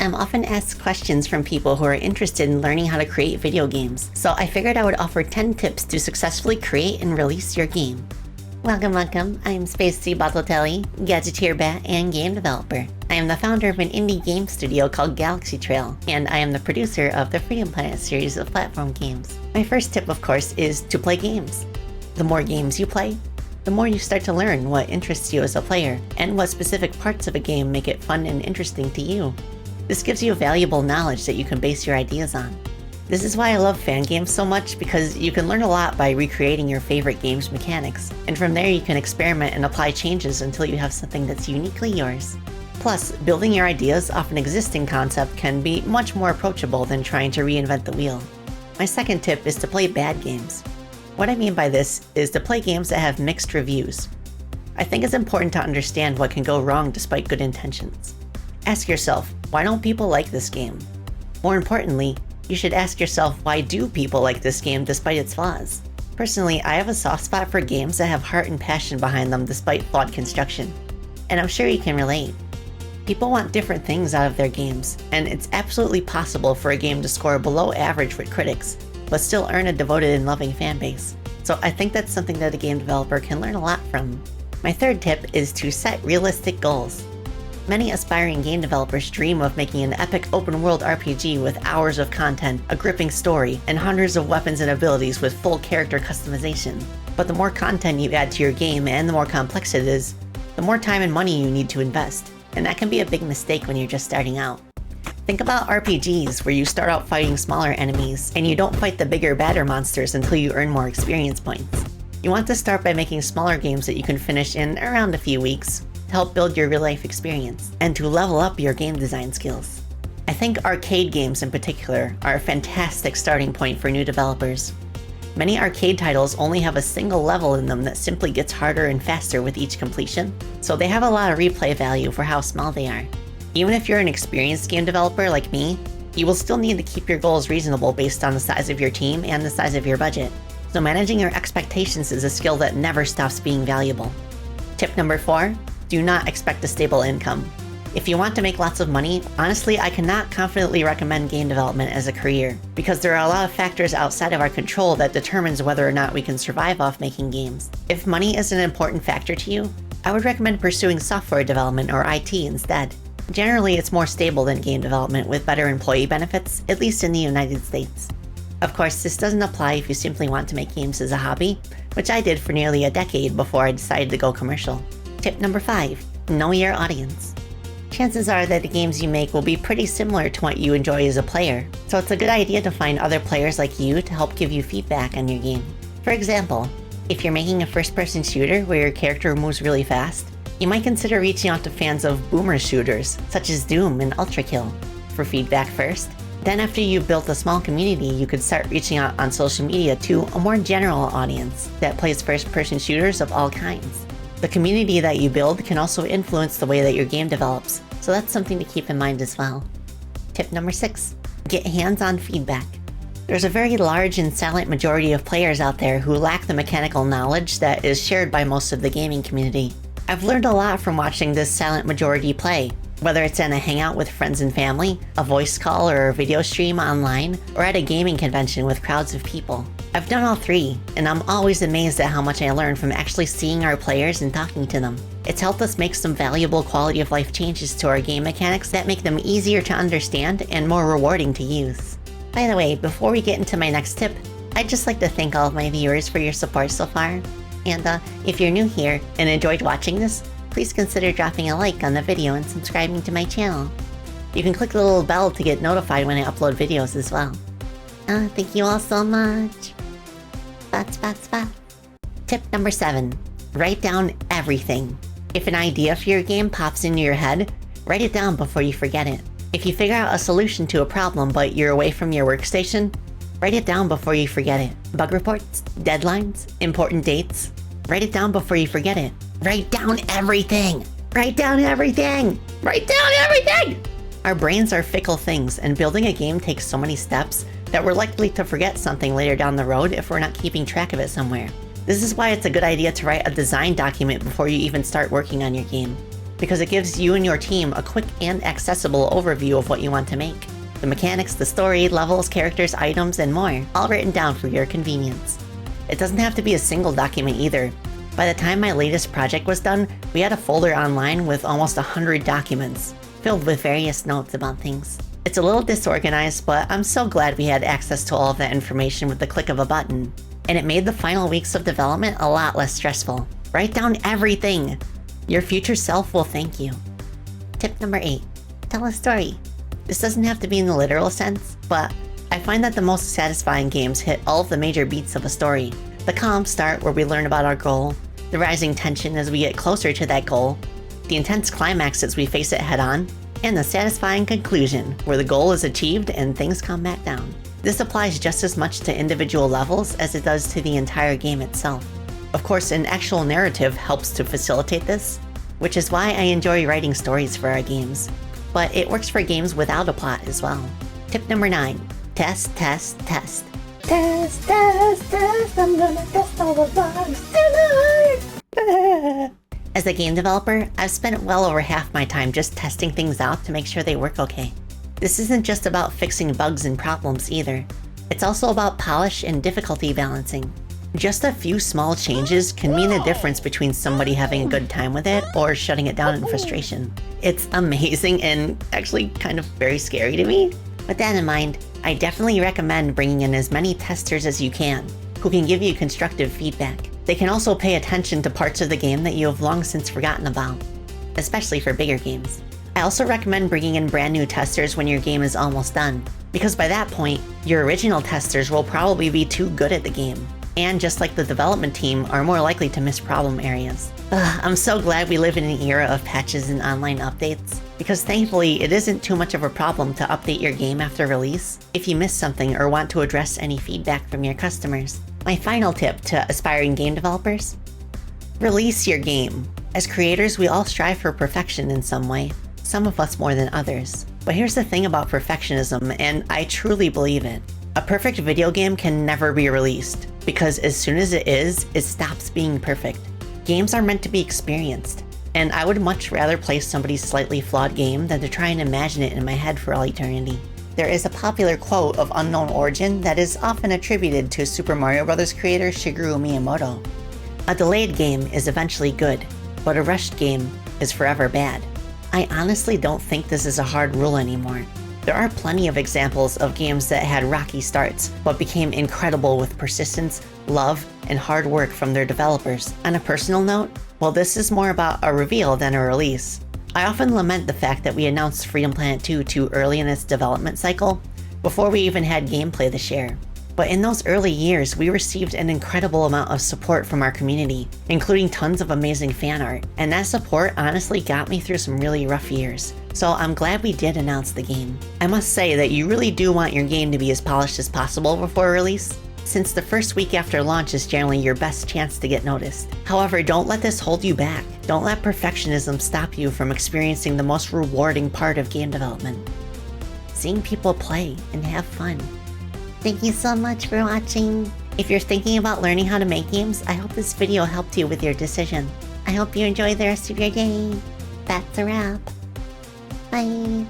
I'm often asked questions from people who are interested in learning how to create video games, so I figured I would offer 10 tips to successfully create and release your game. Welcome, I'm Space Sea Bottlatelli, Gadgeteer Bat, and game developer. I am the founder of an indie game studio called Galaxy Trail, and I am the producer of the Freedom Planet series of platform games. My first tip, of course, is to play games. The more games you play, the more you start to learn what interests you as a player, and what specific parts of a game make it fun and interesting to you. This gives you valuable knowledge that you can base your ideas on. This is why I love fan games so much, because you can learn a lot by recreating your favorite game's mechanics, and from there you can experiment and apply changes until you have something that's uniquely yours. Plus, building your ideas off an existing concept can be much more approachable than trying to reinvent the wheel. My second tip is to play bad games. What I mean by this is to play games that have mixed reviews. I think it's important to understand what can go wrong despite good intentions. Ask yourself, why don't people like this game? More importantly, you should ask yourself, why do people like this game despite its flaws? Personally, I have a soft spot for games that have heart and passion behind them despite flawed construction. And I'm sure you can relate. People want different things out of their games, and it's absolutely possible for a game to score below average with critics, but still earn a devoted and loving fan base. So I think that's something that a game developer can learn a lot from. My third tip is to set realistic goals. Many aspiring game developers dream of making an epic open-world RPG with hours of content, a gripping story, and hundreds of weapons and abilities with full character customization. But the more content you add to your game and the more complex it is, the more time and money you need to invest, and that can be a big mistake when you're just starting out. Think about RPGs where you start out fighting smaller enemies, and you don't fight the bigger, badder monsters until you earn more experience points. You want to start by making smaller games that you can finish in around a few weeks, to help build your real-life experience, and to level up your game design skills. I think arcade games in particular are a fantastic starting point for new developers. Many arcade titles only have a single level in them that simply gets harder and faster with each completion, so they have a lot of replay value for how small they are. Even if you're an experienced game developer like me, you will still need to keep your goals reasonable based on the size of your team and the size of your budget. So managing your expectations is a skill that never stops being valuable. Tip number 4. Do not expect a stable income. If you want to make lots of money, honestly, I cannot confidently recommend game development as a career, because there are a lot of factors outside of our control that determines whether or not we can survive off making games. If money is an important factor to you, I would recommend pursuing software development or IT instead. Generally, it's more stable than game development with better employee benefits, at least in the United States. Of course, this doesn't apply if you simply want to make games as a hobby, which I did for nearly a decade before I decided to go commercial. Tip number 5. Know your audience. Chances are that the games you make will be pretty similar to what you enjoy as a player, so it's a good idea to find other players like you to help give you feedback on your game. For example, if you're making a first-person shooter where your character moves really fast, you might consider reaching out to fans of boomer shooters, such as Doom and Ultra Kill, for feedback first. Then after you've built a small community, you could start reaching out on social media to a more general audience that plays first-person shooters of all kinds. The community that you build can also influence the way that your game develops, so that's something to keep in mind as well. Tip number 6. Get hands-on feedback. There's a very large and silent majority of players out there who lack the mechanical knowledge that is shared by most of the gaming community. I've learned a lot from watching this silent majority play, whether it's in a hangout with friends and family, a voice call or a video stream online, or at a gaming convention with crowds of people. I've done all three, and I'm always amazed at how much I learn from actually seeing our players and talking to them. It's helped us make some valuable quality of life changes to our game mechanics that make them easier to understand and more rewarding to use. By the way, before we get into my next tip, I'd just like to thank all of my viewers for your support so far. And if you're new here and enjoyed watching this, please consider dropping a like on the video and subscribing to my channel. You can click the little bell to get notified when I upload videos as well. Thank you all so much. Spot. Tip number 7. Write down everything. If an idea for your game pops into your head, write it down before you forget it. If you figure out a solution to a problem but you're away from your workstation, write it down before you forget it. Bug reports, deadlines, important dates, write it down before you forget it. Write down everything! Write down everything! Write down everything! Our brains are fickle things, and building a game takes so many steps that we're likely to forget something later down the road if we're not keeping track of it somewhere. This is why it's a good idea to write a design document before you even start working on your game. because it gives you and your team a quick and accessible overview of what you want to make. The mechanics, the story, levels, characters, items, and more, all written down for your convenience. It doesn't have to be a single document either. By the time my latest project was done, we had a folder online with almost 100 documents, filled with various notes about things. It's a little disorganized, but I'm so glad we had access to all of that information with the click of a button. And it made the final weeks of development a lot less stressful. Write down everything! Your future self will thank you. Tip number 8. Tell a story. This doesn't have to be in the literal sense, but I find that the most satisfying games hit all of the major beats of a story. The calm start where we learn about our goal, the rising tension as we get closer to that goal, the intense climax as we face it head on, and the satisfying conclusion where the goal is achieved and things come back down. This applies just as much to individual levels as it does to the entire game itself. Of course, an actual narrative helps to facilitate this, which is why I enjoy writing stories for our games. But it works for games without a plot as well. Tip number 9. Test, test, test. Test, test, test, I'm gonna test all the bugs tonight! As a game developer, I've spent well over half my time just testing things out to make sure they work okay. This isn't just about fixing bugs and problems either. It's also about polish and difficulty balancing. Just a few small changes can mean the difference between somebody having a good time with it or shutting it down in frustration. It's amazing and actually kind of very scary to me. With that in mind, I definitely recommend bringing in as many testers as you can, who can give you constructive feedback. They can also pay attention to parts of the game that you have long since forgotten about, especially for bigger games. I also recommend bringing in brand new testers when your game is almost done, because by that point, your original testers will probably be too good at the game, and just like the development team, are more likely to miss problem areas. I'm so glad we live in an era of patches and online updates, because thankfully it isn't too much of a problem to update your game after release if you miss something or want to address any feedback from your customers. My final tip to aspiring game developers: release your game. As creators, we all strive for perfection in some way, some of us more than others. But here's the thing about perfectionism, and I truly believe it. A perfect video game can never be released, because as soon as it is, it stops being perfect. Games are meant to be experienced, and I would much rather play somebody's slightly flawed game than to try and imagine it in my head for all eternity. There is a popular quote of unknown origin that is often attributed to Super Mario Bros. Creator Shigeru Miyamoto. A delayed game is eventually good, but a rushed game is forever bad. I honestly don't think this is a hard rule anymore. There are plenty of examples of games that had rocky starts, but became incredible with persistence, love, and hard work from their developers. On a personal note, well, this is more about a reveal than a release. I often lament the fact that we announced Freedom Planet 2 too early in its development cycle, before we even had gameplay to share. But in those early years, we received an incredible amount of support from our community, including tons of amazing fan art, and that support honestly got me through some really rough years. So I'm glad we did announce the game. I must say that you really do want your game to be as polished as possible before release, since the first week after launch is generally your best chance to get noticed. However, don't let this hold you back. Don't let perfectionism stop you from experiencing the most rewarding part of game development: seeing people play and have fun. Thank you so much for watching. If you're thinking about learning how to make games, I hope this video helped you with your decision. I hope you enjoy the rest of your day. That's a wrap. Bye.